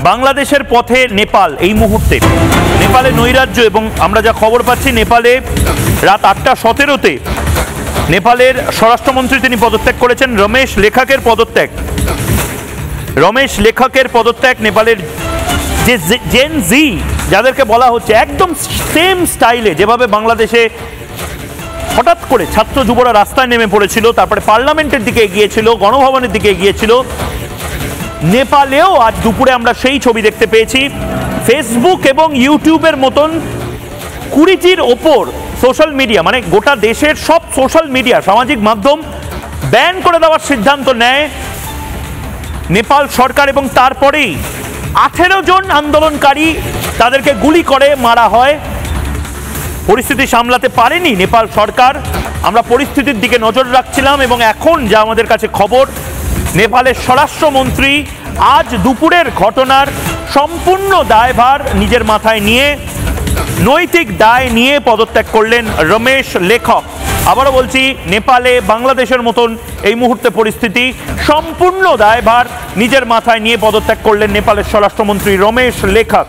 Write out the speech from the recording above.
বাংলাদেশের পথে নেপাল এই মুহূর্তে। নেপালে নৈরাজ্য, এবং আমরা যা খবর পাচ্ছি নেপালে রাত 8:17 নেপালের স্বরাষ্ট্রমন্ত্রী তিনি পদত্যাগ করেছেন। রমেশ লেখকের পদত্যাগ নেপালের যে জেন জি যাদেরকে বলা হচ্ছে, একদম সেম স্টাইলে যেভাবে বাংলাদেশে হঠাৎ করে ছাত্র যুবরা রাস্তায় নেমে পড়েছিল, তারপরে পার্লামেন্টের দিকে এগিয়েছিল, গণভবনের দিকে এগিয়েছিল, নেপালেও আজ দুপুরে আমরা সেই ছবি দেখতে পেয়েছি। ফেসবুক এবং ইউটিউবের মতন 20টির ওপর সোশ্যাল মিডিয়া, মানে গোটা দেশের সব সোশ্যাল মিডিয়া সামাজিক মাধ্যম ব্যান করে দেওয়ার সিদ্ধান্ত নেয় নেপাল সরকার, এবং তারপরেই 18 জন আন্দোলনকারী তাদেরকে গুলি করে মারা হয়। পরিস্থিতি সামলাতে পারেনি নেপাল সরকার। আমরা পরিস্থিতির দিকে নজর রাখছিলাম, এবং এখন যা আমাদের কাছে খবর, নেপালের স্বরাষ্ট্রমন্ত্রী আজ দুপুরের ঘটনার সম্পূর্ণ দায়ভার নিজের মাথায় নিয়ে, নৈতিক দায় নিয়ে পদত্যাগ করলেন রমেশ লেখক। আবারও বলছি, নেপালে বাংলাদেশের মতন এই মুহূর্তে পরিস্থিতি, সম্পূর্ণ দায়ভার নিজের মাথায় নিয়ে পদত্যাগ করলেন নেপালের স্বরাষ্ট্রমন্ত্রী রমেশ লেখক।